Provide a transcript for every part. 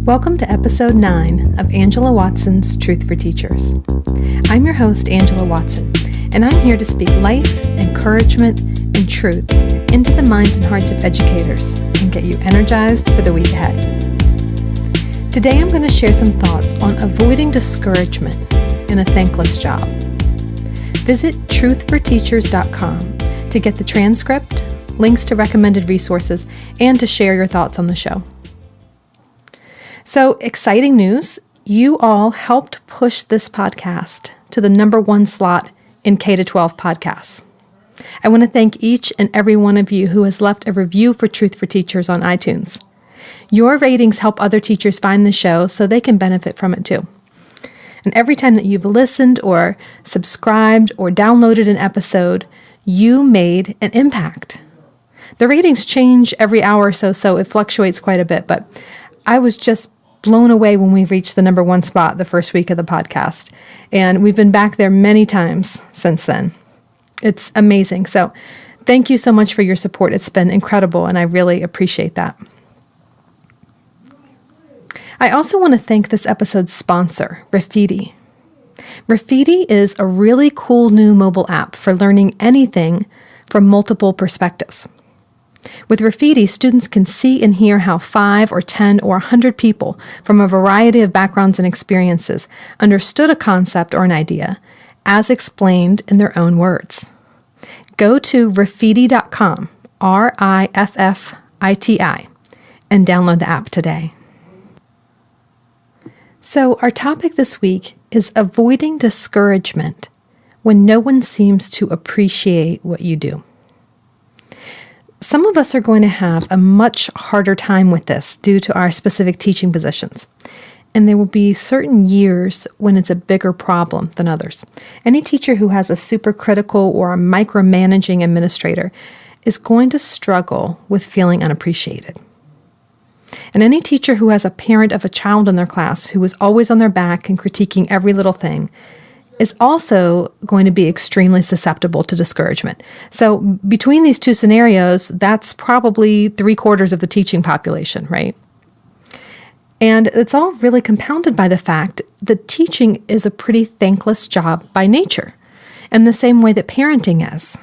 Welcome to episode 9 of Angela Watson's Truth for Teachers. I'm your host, Angela Watson, and I'm here to speak life, encouragement, and truth into the minds and hearts of educators and get you energized for the week ahead. Today I'm going to share some thoughts on avoiding discouragement in a thankless job. Visit truthforteachers.com to get the transcript, links to recommended resources, and to share your thoughts on the show. So, exciting news, you all helped push this podcast to the #1 slot in K-12 podcasts. I want to thank each and every one of you who has left a review for Truth for Teachers on iTunes. Your ratings help other teachers find the show so they can benefit from it too. And every time that you've listened or subscribed or downloaded an episode, you made an impact. The ratings change every hour or so it fluctuates quite a bit, but I was just blown away when we reached the #1 spot the first week of the podcast. And we've been back there many times since then. It's amazing. So thank you so much for your support. It's been incredible, and I really appreciate that. I also want to thank this episode's sponsor, Graffiti. Graffiti is a really cool new mobile app for learning anything from multiple perspectives. With Graffiti, students can see and hear how 5 or 10 or 100 people from a variety of backgrounds and experiences understood a concept or an idea as explained in their own words. Go to Graffiti.com, RIFFITI, and download the app today. So our topic this week is avoiding discouragement when no one seems to appreciate what you do. Some of us are going to have a much harder time with this due to our specific teaching positions, and there will be certain years when it's a bigger problem than others. Any teacher who has a super critical or a micromanaging administrator is going to struggle with feeling unappreciated. And any teacher who has a parent of a child in their class who is always on their back and critiquing every little thing is also going to be extremely susceptible to discouragement. So between these two scenarios, that's probably 3/4 of the teaching population, right? And it's all really compounded by the fact that teaching is a pretty thankless job by nature, in the same way that parenting is.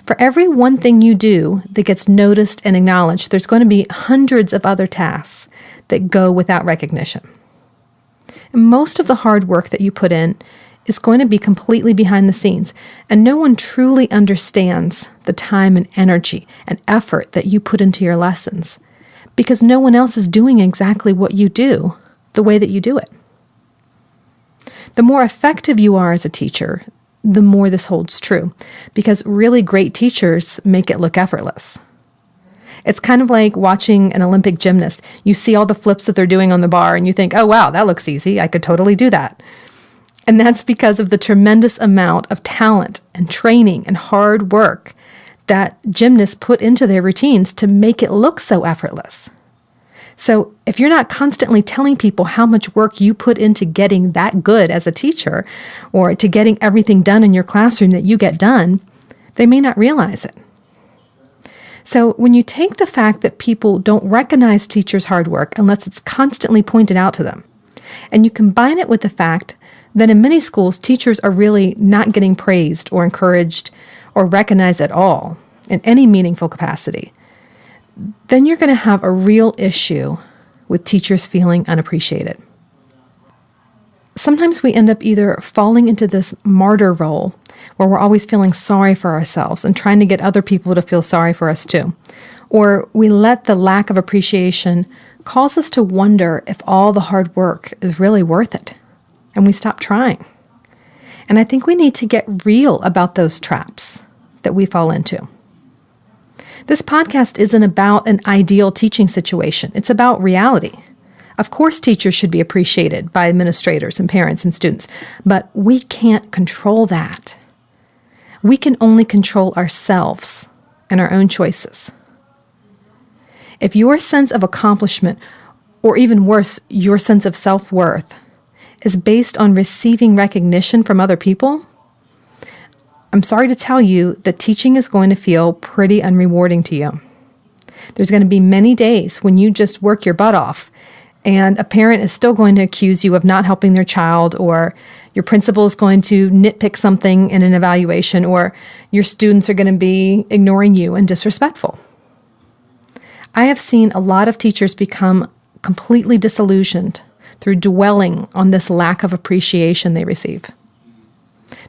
For every one thing you do that gets noticed and acknowledged, there's going to be hundreds of other tasks that go without recognition. And most of the hard work that you put in is going to be completely behind the scenes, and no one truly understands the time and energy and effort that you put into your lessons because no one else is doing exactly what you do the way that you do it. The more effective you are as a teacher, the more this holds true, because really great teachers make it look effortless. It's kind of like watching an Olympic gymnast. You see all the flips that they're doing on the bar and you think, oh wow, that looks easy. I could totally do that. And that's because of the tremendous amount of talent and training and hard work that gymnasts put into their routines to make it look so effortless. So if you're not constantly telling people how much work you put into getting that good as a teacher or to getting everything done in your classroom that you get done, they may not realize it. So when you take the fact that people don't recognize teachers' hard work unless it's constantly pointed out to them, and you combine it with the fact that in many schools, teachers are really not getting praised or encouraged or recognized at all in any meaningful capacity, then you're going to have a real issue with teachers feeling unappreciated. Sometimes we end up either falling into this martyr role where we're always feeling sorry for ourselves and trying to get other people to feel sorry for us too, or we let the lack of appreciation cause us to wonder if all the hard work is really worth it, and we stop trying. And I think we need to get real about those traps that we fall into. This podcast isn't about an ideal teaching situation. It's about reality. Of course, teachers should be appreciated by administrators and parents and students, but we can't control that. We can only control ourselves and our own choices. If your sense of accomplishment, or even worse, your sense of self-worth, is based on receiving recognition from other people, I'm sorry to tell you that teaching is going to feel pretty unrewarding to you. There's going to be many days when you just work your butt off and a parent is still going to accuse you of not helping their child, or your principal is going to nitpick something in an evaluation, or your students are going to be ignoring you and disrespectful. I have seen a lot of teachers become completely disillusioned through dwelling on this lack of appreciation they receive.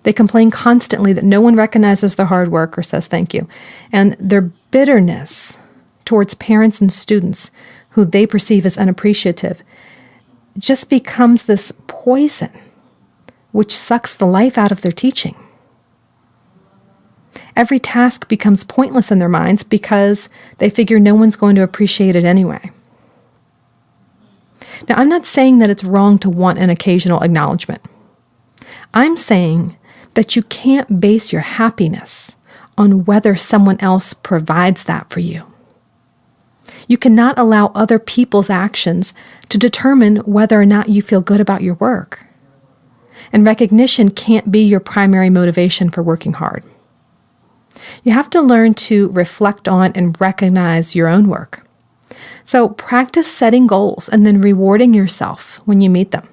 They complain constantly that no one recognizes their hard work or says thank you, and their bitterness towards parents and students who they perceive as unappreciative just becomes this poison which sucks the life out of their teaching. Every task becomes pointless in their minds because they figure no one's going to appreciate it anyway. Now, I'm not saying that it's wrong to want an occasional acknowledgement. I'm saying that you can't base your happiness on whether someone else provides that for you. You cannot allow other people's actions to determine whether or not you feel good about your work. And recognition can't be your primary motivation for working hard. You have to learn to reflect on and recognize your own work. So practice setting goals and then rewarding yourself when you meet them.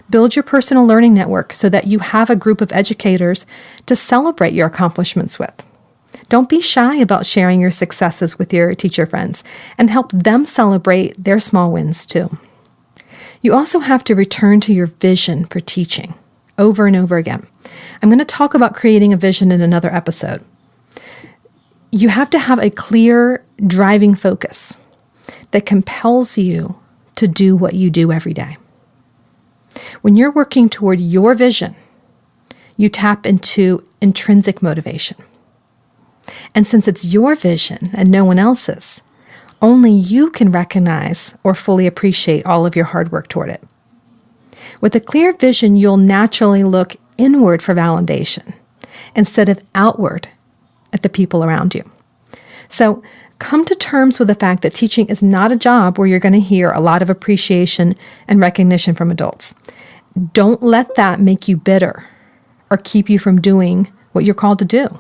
Build your personal learning network so that you have a group of educators to celebrate your accomplishments with. Don't be shy about sharing your successes with your teacher friends and help them celebrate their small wins too. You also have to return to your vision for teaching over and over again. I'm going to talk about creating a vision in another episode. You have to have a clear driving focus that compels you to do what you do every day. When you're working toward your vision, you tap into intrinsic motivation. And since it's your vision and no one else's, only you can recognize or fully appreciate all of your hard work toward it. With a clear vision, you'll naturally look inward for validation instead of outward at the people around you. So come to terms with the fact that teaching is not a job where you're going to hear a lot of appreciation and recognition from adults. Don't let that make you bitter or keep you from doing what you're called to do.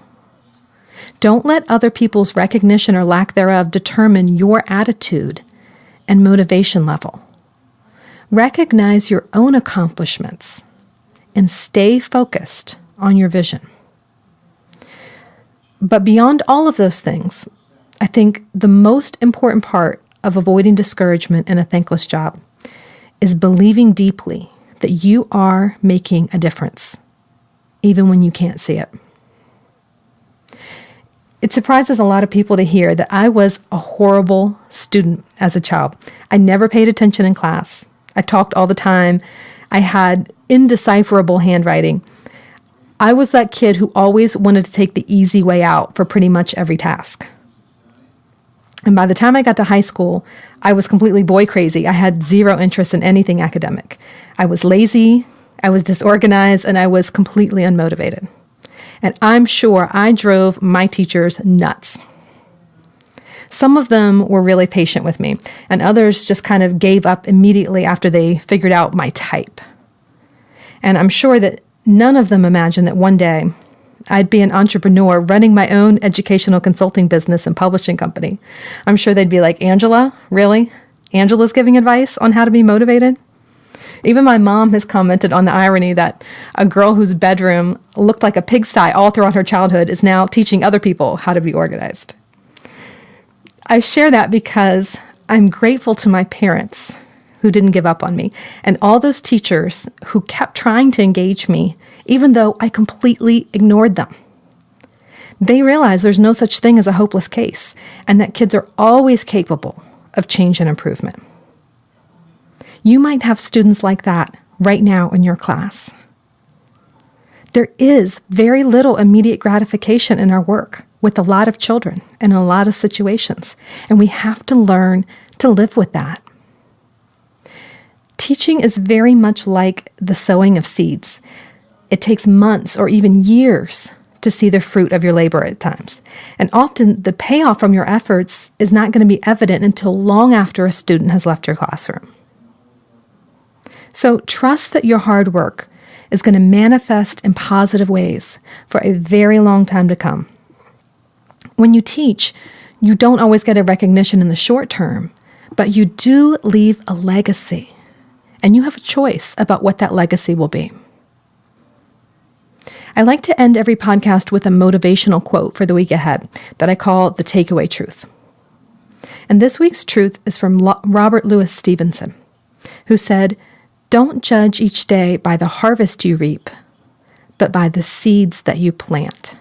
Don't let other people's recognition or lack thereof determine your attitude and motivation level. Recognize your own accomplishments and stay focused on your vision. But beyond all of those things, I think the most important part of avoiding discouragement in a thankless job is believing deeply that you are making a difference, even when you can't see it. It surprises a lot of people to hear that I was a horrible student as a child. I never paid attention in class. I talked all the time. I had indecipherable handwriting. I was that kid who always wanted to take the easy way out for pretty much every task. And by the time I got to high school, I was completely boy crazy. I had zero interest in anything academic. I was lazy, I was disorganized, and I was completely unmotivated. And I'm sure I drove my teachers nuts. Some of them were really patient with me, and others just kind of gave up immediately after they figured out my type. And I'm sure that none of them imagined that one day I'd be an entrepreneur running my own educational consulting business and publishing company. I'm sure they'd be like, Angela, really? Angela's giving advice on how to be motivated? Even my mom has commented on the irony that a girl whose bedroom looked like a pigsty all throughout her childhood is now teaching other people how to be organized. I share that because I'm grateful to my parents who didn't give up on me, and all those teachers who kept trying to engage me, even though I completely ignored them. They realize there's no such thing as a hopeless case, and that kids are always capable of change and improvement. You might have students like that right now in your class. There is very little immediate gratification in our work with a lot of children and a lot of situations, and we have to learn to live with that. Teaching is very much like the sowing of seeds. It takes months or even years to see the fruit of your labor at times. And often the payoff from your efforts is not going to be evident until long after a student has left your classroom. So trust that your hard work is going to manifest in positive ways for a very long time to come. When you teach, you don't always get a recognition in the short term, but you do leave a legacy, and you have a choice about what that legacy will be. I like to end every podcast with a motivational quote for the week ahead that I call the takeaway truth. And this week's truth is from Robert Louis Stevenson, who said, "Don't judge each day by the harvest you reap, but by the seeds that you plant."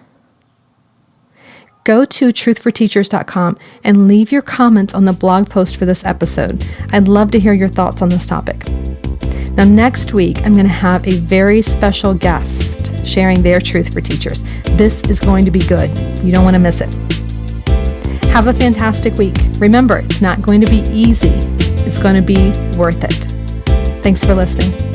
Go to truthforteachers.com and leave your comments on the blog post for this episode. I'd love to hear your thoughts on this topic. Now, next week, I'm going to have a very special guest sharing their truth for teachers. This is going to be good. You don't want to miss it. Have a fantastic week. Remember, it's not going to be easy. It's going to be worth it. Thanks for listening.